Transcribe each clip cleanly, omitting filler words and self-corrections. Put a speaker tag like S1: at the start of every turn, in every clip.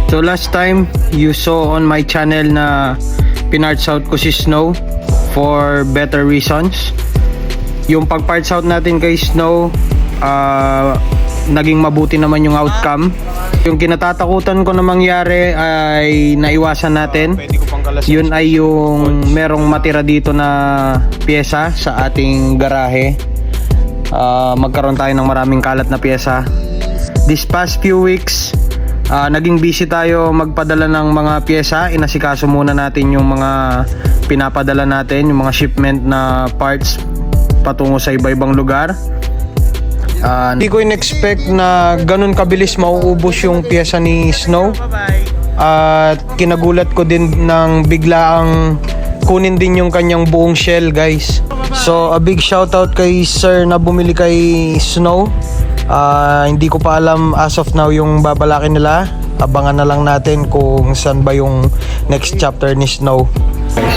S1: So last time you saw on my channel na pinarts out ko si Snow for better reasons. Yung pag-parts out natin kay Snow, naging mabuti naman yung outcome. Yung kinatatakutan ko na mangyari ay naiwasan natin. Yun ay yung merong matira dito na pyesa sa ating garahe. Magkaroon tayo ng maraming kalat na pyesa. This past few weeks, naging busy tayo magpadala ng mga pyesa. Inasikaso muna natin yung mga pinapadala natin, yung mga shipment na parts patungo sa iba-ibang lugar. Hindi ko in-expect na ganun kabilis mauubos yung pyesa ni Snow. At kinagulat ko din ng biglaang kunin din yung kanyang buong shell, guys. So a big shoutout kay sir na bumili kay Snow. Hindi ko pa alam as of now yung babalakin nila. Abangan na lang natin kung saan ba yung next chapter ni Snow.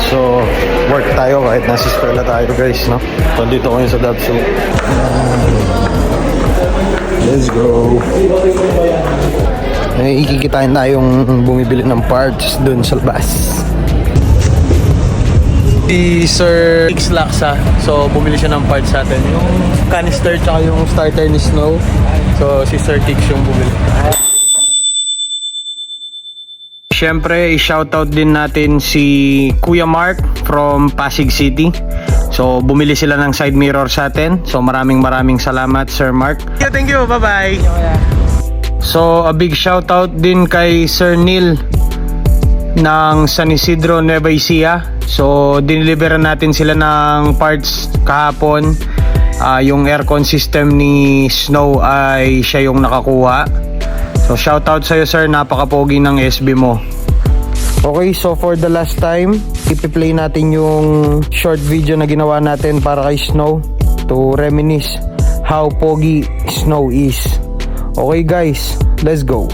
S1: So work tayo kahit nasa eskwela tayo, guys, no? So dito ko sa Dabso. Let's go. Ikikitain tayong bumibili ng parts dun sa labas. Si Sir Tix Laksa, so bumili siya ng parts sa atin, yung canister tsaka yung starter ni Snow. So si Sir Tix yung bumili. Siyempre i-shoutout din natin si Kuya Mark from Pasig City. So bumili sila ng side mirror sa atin. So maraming salamat Sir Mark. Thank you, bye bye. So a big shoutout din kay Sir Neil ng San Isidro, Nueva Ecija. So diniliveran natin sila ng parts kahapon. Yung aircon system ni Snow ay siya yung nakakuha. So shoutout sa'yo sir, napaka-pogi ng SB mo. Okay, so for the last time, ipi-play natin yung short video na ginawa natin para kay Snow to reminisce how pogi Snow is. Okay guys, let's go.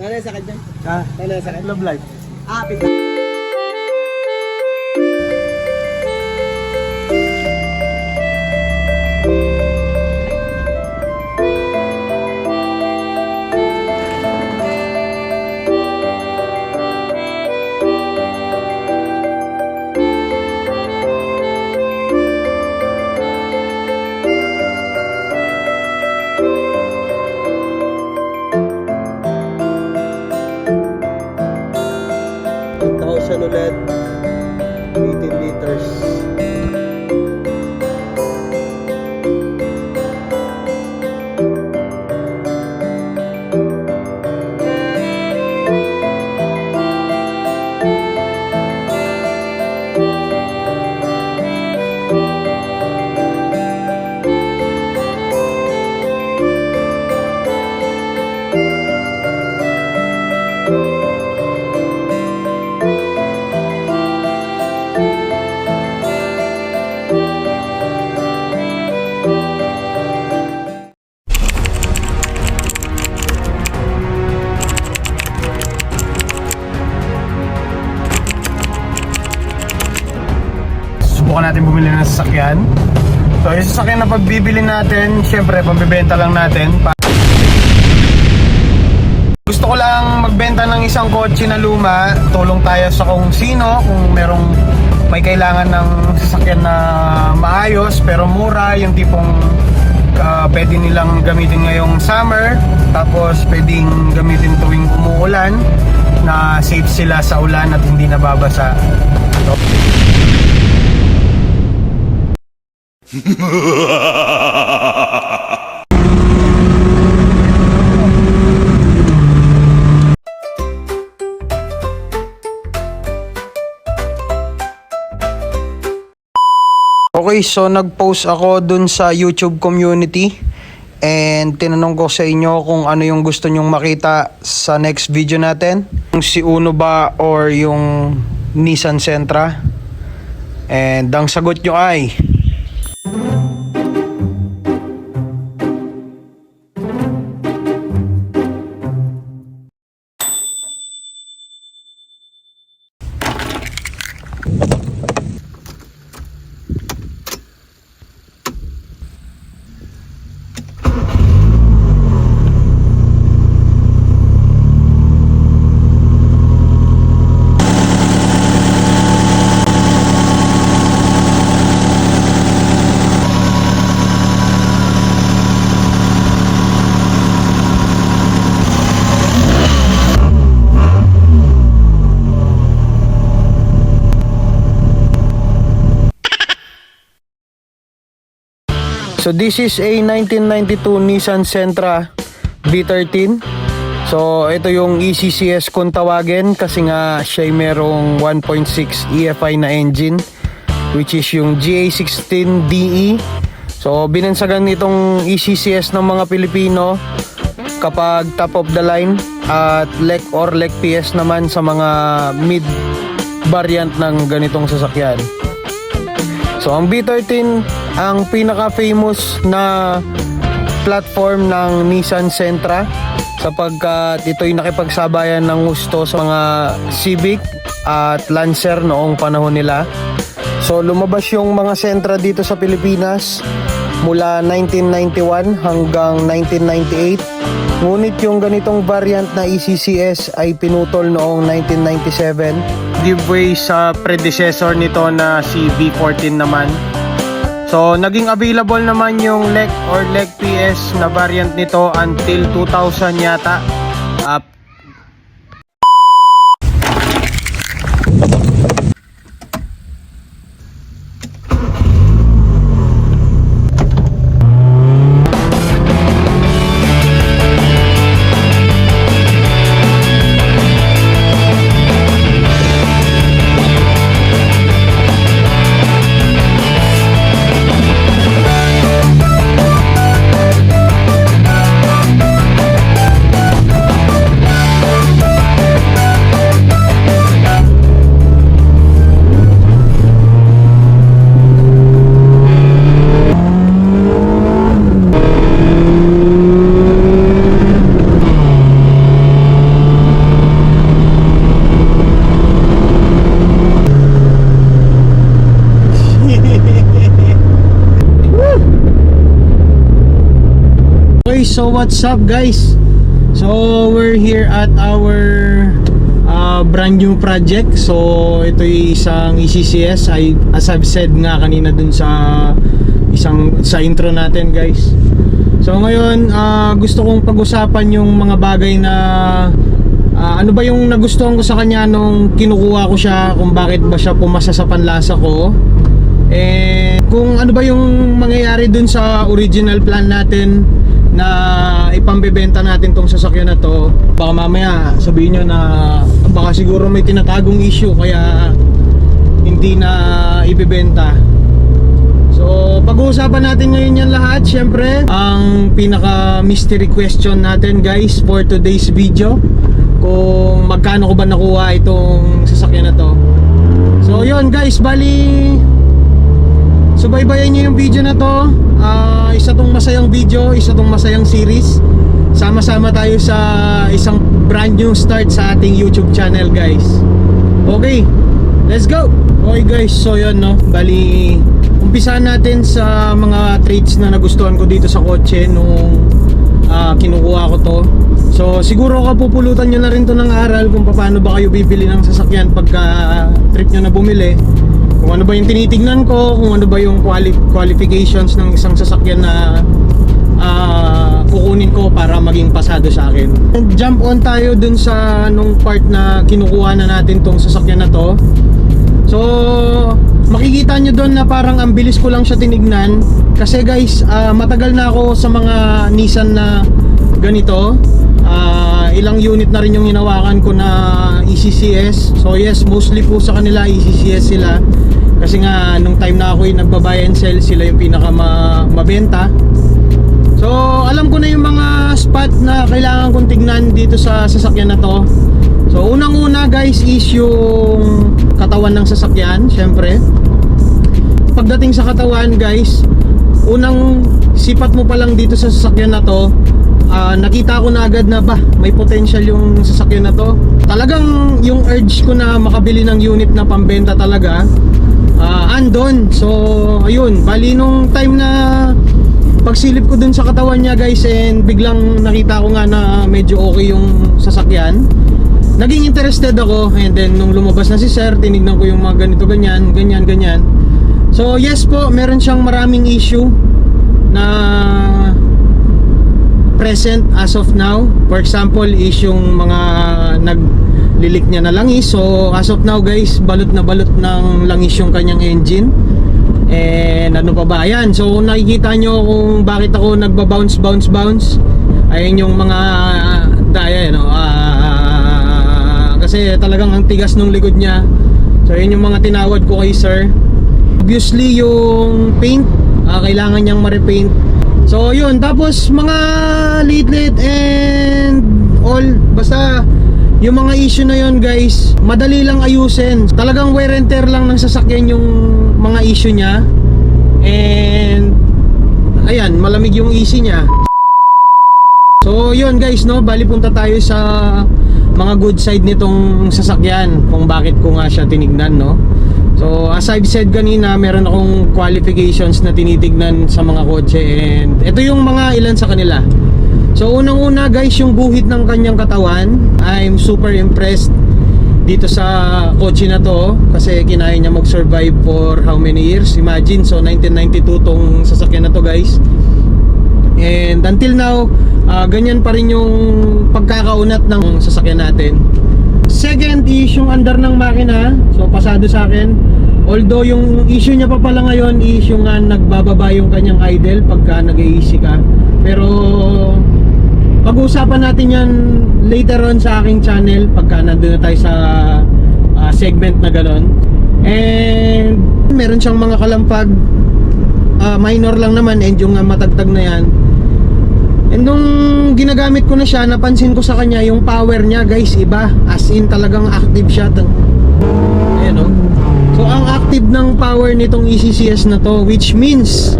S2: Nanay sakit dyan?
S1: Nanay sakit? Love life.
S2: Pita.
S1: Ulit 18 liters. Subukan natin bumili ng sasakyan. So yung sasakyan na pagbibili natin, syempre pambibenta lang natin. Gusto ko lang magbenta ng isang kotse na luma. Tulong tayo sa kung sino, kung merong may kailangan ng sasakyan na maayos pero mura, yung tipong pwede nilang gamitin ngayong summer, tapos pwedeng gamitin tuwing umuulan, na safe sila sa ulan at hindi nababasa. So, okay, so nag-post ako dun sa YouTube community and tinanong ko sa inyo kung ano yung gusto nyong makita sa next video natin. Yung si Uno ba or yung Nissan Sentra? And ang sagot nyo ay So this is a 1992 Nissan Sentra V13. So ito yung ECCS kung tawagin kasi nga siya ay merong 1.6 EFI na engine, which is yung GA16DE. So binansagan nitong ECCS ng mga Pilipino kapag top of the line, at LEC or LEC PS naman sa mga mid variant ng ganitong sasakyan. So ang V13 ang pinaka famous na platform ng Nissan Sentra sapagkat ito'y nakipagsabayan ng gusto sa mga Civic at Lancer noong panahon nila. So lumabas yung mga Sentra dito sa Pilipinas mula 1991 hanggang 1998. Ngunit yung ganitong variant na ECCS ay pinutol noong 1997. Giveaway sa predecessor nito na si V14 naman. So naging available naman yung LEC or LEC PS na variant nito until 2000 yata. So what's up guys? So we're here at our brand new project. So ito yung isang ECCS, as I've said nga kanina dun sa intro natin guys. So ngayon gusto kong pag-usapan yung mga bagay na ano ba yung nagustuhan ko sa kanya nung kinukuha ko siya, kung bakit ba siya pumasa sa panlasa ko, and kung ano ba yung mangyayari dun sa original plan natin na ipambebenta natin tong sasakyan na to. Baka mamaya sabihin nyo na baka siguro may tinatagong issue kaya hindi na ibebenta. So pag-uusapan natin ngayon yan lahat. Syempre ang pinaka mystery question natin guys for today's video, kung magkano ko ba nakuha itong sasakyan na to. So yun guys, bali subaybayan nyo yung video na to. Isa tong masayang video, isa tong masayang series. Sama-sama tayo sa isang brand new start sa ating YouTube channel guys. Okay, let's go! Okay guys, so yun no, bali umpisahan natin sa mga traits na nagustuhan ko dito sa kotse nung kinukuha ko to. So siguro kapupulutan nyo na rin to ng aral kung paano ba kayo bibili ng sasakyan pagka trip nyo na bumili. Kung ano ba yung tinitignan ko, kung ano ba yung qualifications ng isang sasakyan na kukunin ko para maging pasado sa akin. Jump on tayo dun sa nung part na kinukuha na natin tong sasakyan na to. So makikita nyo dun na parang ang bilis ko lang siya tinignan. Kasi guys, matagal na ako sa mga Nissan na ganito. Ilang unit na rin yung hinawakan ko na ECCS. So yes, mostly po sa kanila ECCS sila. Kasi nga nung time na ako yung nagbabuy and sell, sila yung pinaka mabenta. So alam ko na yung mga spot na kailangan kong tignan dito sa sasakyan na to. So unang-una guys is yung katawan ng sasakyan. Syempre pagdating sa katawan guys, unang sipat mo pa lang dito sa sasakyan na to, nakita ko na agad na may potential yung sasakyan na to. Talagang yung urge ko na makabili ng unit na pambenta talaga andon. So ayun, bali nung time na pagsilip ko dun sa katawan niya guys, and biglang nakita ko nga na medyo okay yung sasakyan, naging interested ako. And then nung lumabas na si sir, tinignan ko yung mga ganito, ganyan. So yes po, meron siyang maraming issue na present as of now. For example is yung mga naglilik niya na langis. So as of now guys, balot na balot ng langis yung kanyang engine. And ano pa ba? Ayan, so kung nakikita nyo kung bakit ako nagba-bounce. Ayan yung mga daya, no? Kasi talagang ang tigas ng likod niya. So yun yung mga tinawad ko kay sir. Obviously yung paint, kailangan niyang ma-repaint. So yun, tapos mga lit and all, basta yung mga issue na yun guys, madali lang ayusin. Talagang wear and tear lang ng sasakyan yung mga issue niya. And ayan, malamig yung EC niya. So yun guys, no, bali punta tayo sa mga good side nitong sasakyan, kung bakit ko nga siya tinignan, no. So as I've said kanina, meron akong qualifications na tinitignan sa mga kotse, and ito yung mga ilan sa kanila. So unang-una guys, yung guhit ng kanyang katawan, I'm super impressed dito sa kotse na to, kasi kinaya niya mag-survive for how many years? Imagine, so 1992 tong sasakyan na to guys. And until now, ganyan pa rin yung pagkakaunat ng sasakyan natin. Second is yung andar ng makina. So pasado sa akin. Although yung issue niya pa pala ngayon is yung nagbababa yung kanyang idle pagka nag-AC ka. Pero pag-uusapan natin yan later on sa aking channel pagka nandun na tayo sa segment na ganon. And meron siyang mga kalampag, minor lang naman, and yung matagtag na yan. And nung ginagamit ko na siya, napansin ko sa kanya yung power niya guys, iba. As in talagang active siya. Ayan o. So ang active ng power nitong ECCS na to, which means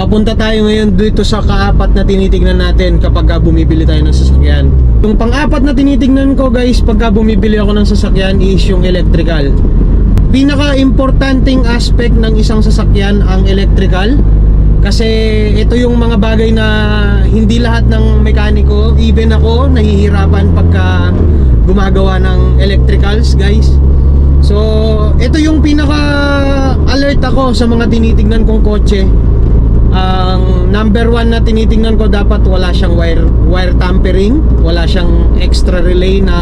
S1: papunta tayo ngayon dito sa kaapat na tinitignan natin kapag bumibili tayo ng sasakyan. Yung pang-apat na tinitignan ko guys pagka bumibili ako ng sasakyan is yung electrical. Pinaka-importanting aspect ng isang sasakyan ang electrical. Kasi ito yung mga bagay na hindi lahat ng mekaniko, even ako, nahihirapan pagka gumagawa ng electricals guys. So ito yung pinaka-alert ako sa mga tinitignan kong kotse. Ang number one na tinitingnan ko, dapat wala siyang wire tampering, wala siyang extra relay na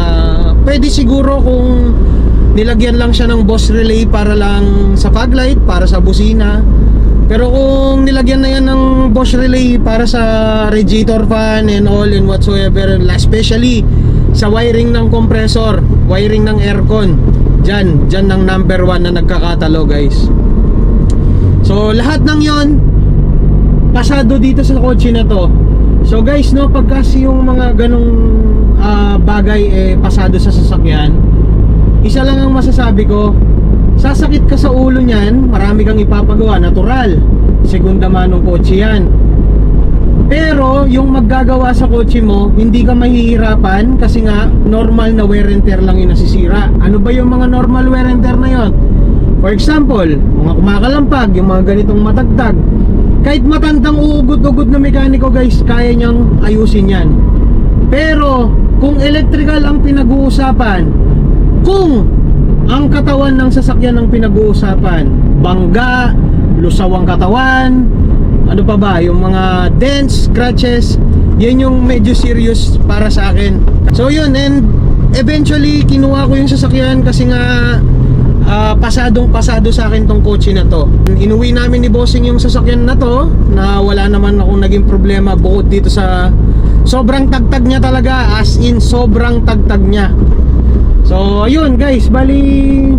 S1: pwede siguro kung nilagyan lang siya ng Boss relay para lang sa fog light, para sa busina. Pero kung nilagyan na yan ng Boss relay para sa radiator fan and all and whatsoever, especially sa wiring ng compressor, wiring ng aircon, dyan ng number one na nagkakatalo guys. So lahat ng yon pasado dito sa kotse na to. So guys, no, pagkasi yung mga ganong bagay pasado sa sasakyan, isa lang ang masasabi ko, sasakit ka sa ulo niyan, marami kang ipapagawa, natural, segunda manong kotse yan. Pero yung maggagawa sa kotse mo, hindi ka mahihirapan kasi nga normal na wear and tear lang yung nasisira. Ano ba yung mga normal wear and tear na yon? For example, mga kumakalampag, yung mga ganitong matagtag. Kahit matandang uugod-ugod na mekaniko guys, kaya niyang ayusin yan. Pero kung electrical ang pinag-uusapan, kung ang katawan ng sasakyan ang pinag-uusapan, bangga, lusawang katawan, ano pa ba, yung mga dents, scratches, yan yung medyo serious para sa akin. So yun, and eventually kinuha ko yung sasakyan kasi nga pasado sa akin tong kotse na to. Inuwi namin ni Bossing yung sasakyan na to, na wala naman akong naging problema bukod dito sa sobrang tagtag niya talaga, as in sobrang tagtag niya. So ayun guys, bali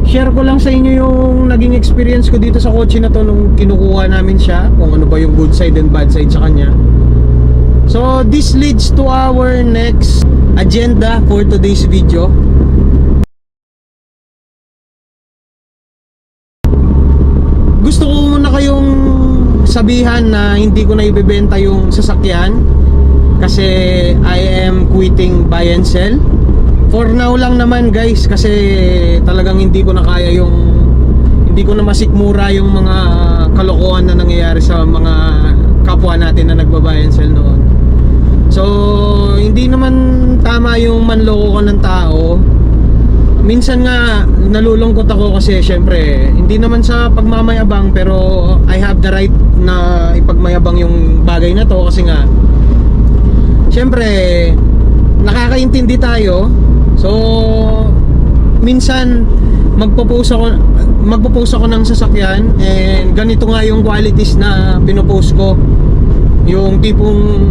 S1: share ko lang sa inyo yung naging experience ko dito sa kotse na to nung kinukuha namin siya, kung ano ba yung good side and bad side sa kanya. So this leads to our next agenda for today's video. Gusto ko muna kayong sabihan na hindi ko na ibebenta yung sasakyan kasi I am quitting buy and sell. For now lang naman guys, kasi talagang hindi ko na kaya hindi ko na masikmura yung mga kalokohan na nangyayari sa mga kapwa natin na nagba-buy and sell noon. So hindi naman tama yung manloko ka ng tao. Minsan nga nalulungkot ako kasi syempre hindi naman sa pagmamayabang, pero I have the right na ipagmayabang yung bagay na to kasi nga syempre nakakaintindi tayo. So minsan magpo-post ako, magpo-post ako ng sasakyan, and ganito nga yung qualities na pinopost ko. Yung tipong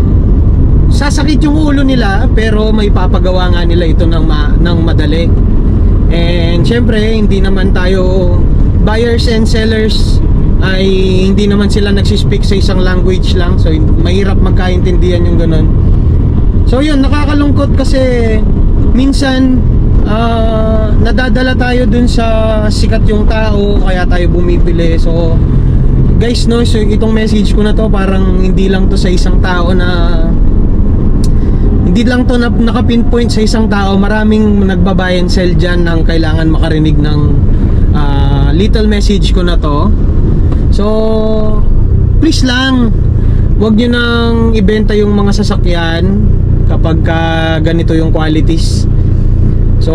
S1: sasakit yung ulo nila pero may papagawa nga nila ito ng madali. And syempre hindi naman tayo buyers and sellers, ay hindi naman sila nagsispeak sa isang language lang, so mahirap magkaintindihan yung ganun. So yun, nakakalungkot kasi minsan nadadala tayo dun sa sikat yung tao kaya tayo bumibili. So guys, no, so itong message ko na to parang hindi lang to sa isang tao, na hindi lang to naka-pinpoint sa isang tao. Maraming nagbabuy and sell dyan ang kailangan makarinig ng little message ko na to. So please lang, wag nyo nang ibenta yung mga sasakyan kapag ganito yung qualities. So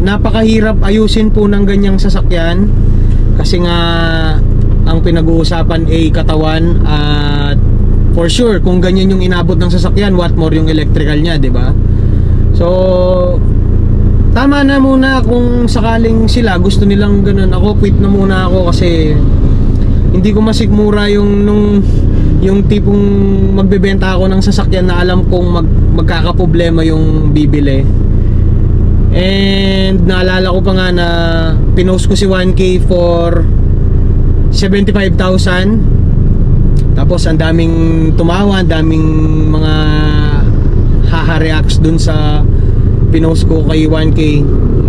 S1: napakahirap ayusin po ng ganyang sasakyan kasi nga ang pinag-uusapan ay katawan, at for sure kung ganyan yung inabot ng sasakyan, what more yung electrical niya, 'di ba? So tama na muna kung sakaling sila gusto nilang ganun. Ako quit na muna ako kasi hindi ko masigmura yung tipong magbebenta ako ng sasakyan na alam kong magkakaproblema yung bibili. And naalala ko pa nga na pinost ko si 1K for 75,000. Tapos ang daming tumawa, ang daming mga haha-reacts dun sa pinost ko kay 1K.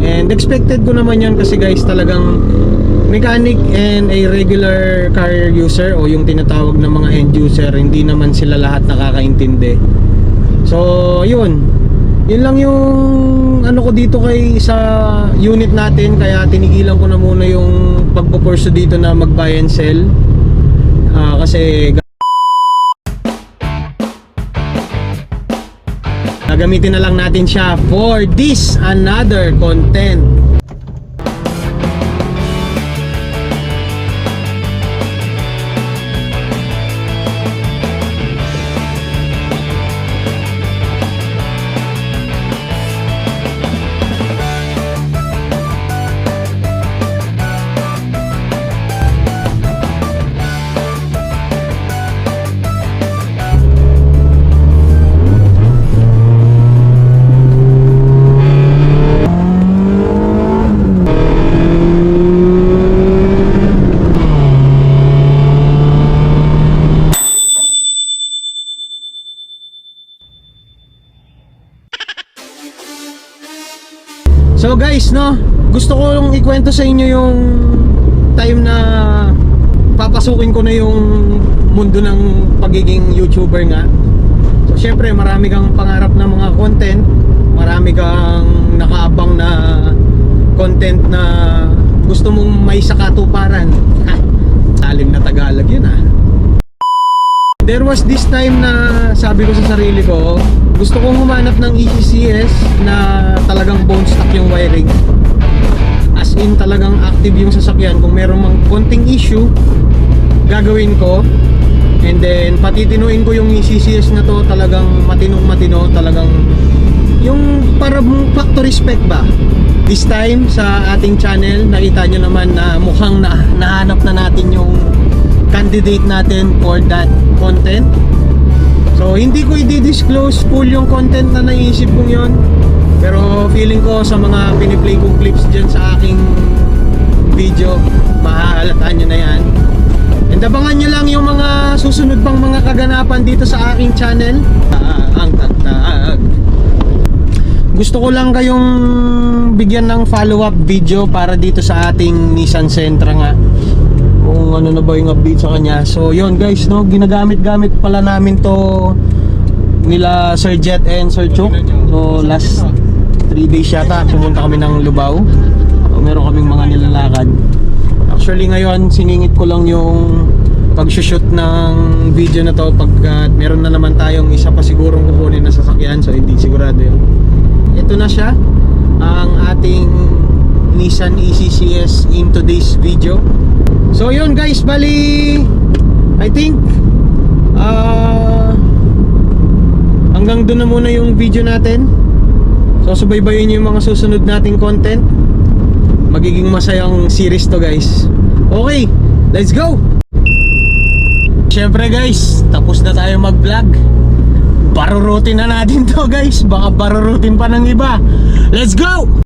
S1: And expected ko naman yun kasi guys, talagang mechanic and a regular car user, o yung tinatawag na mga end user, hindi naman sila lahat nakakaintindi. So yun lang yung ano ko dito kay sa unit natin, kaya tinigilan ko na muna yung pagpo-pursue dito na mag-buy and sell. Kasi gagamitin na lang natin siya for this another content. So guys, no, gusto ko lang ikwento sa inyo yung time na papasukin ko na yung mundo ng pagiging YouTuber nga. So syempre marami kang pangarap na mga content, marami kang nakaabang na content na gusto mong may sakatuparan. Talim na Tagalog yun ah. There was this time na sabi ko sa sarili ko, gusto kong humanap ng ECCS na talagang bone stock yung wiring. As in talagang active yung sasakyan. Kung meron mang konting issue, gagawin ko. And then patitinuin ko yung ECCS na to, talagang matinong-matino, talagang yung parang factory spec ba. This time sa ating channel, nakita nyo naman na mukhang nahanap na natin yung candidate natin for that content. So hindi ko i-disclose full yung content na naisip kong yon, pero feeling ko sa mga piniplay kong clips dyan sa aking video, mahahalataan nyo na yan. And abangan nyo lang yung mga susunod pang mga kaganapan dito sa aking channel. Ang tagtag. Gusto ko lang kayong bigyan ng follow-up video para dito sa ating Nissan Sentra nga, kung ano na ba yung update sa kanya. So yun guys, no, ginagamit-gamit pala namin to nila Sir Jet and Sir Chuk. So last 3 days yata pumunta kami ng Lubao. So meron kaming mga nilalakad. Actually ngayon siningit ko lang yung pag-shoot ng video na to pagkat meron na naman tayong isa pa sigurong kukunin na sasakyan, so hindi sigurado yun. Ito na siya, ang ating Nissan ECCS in today's video. So yun guys, bali I think hanggang doon na muna yung video natin. So subaybayin yung mga susunod nating content. Magiging masayang series to guys. Okay, let's go! Syempre guys, tapos na tayo mag-vlog. Barurutin na natin to guys. Baka barurutin pa ng iba. Let's go!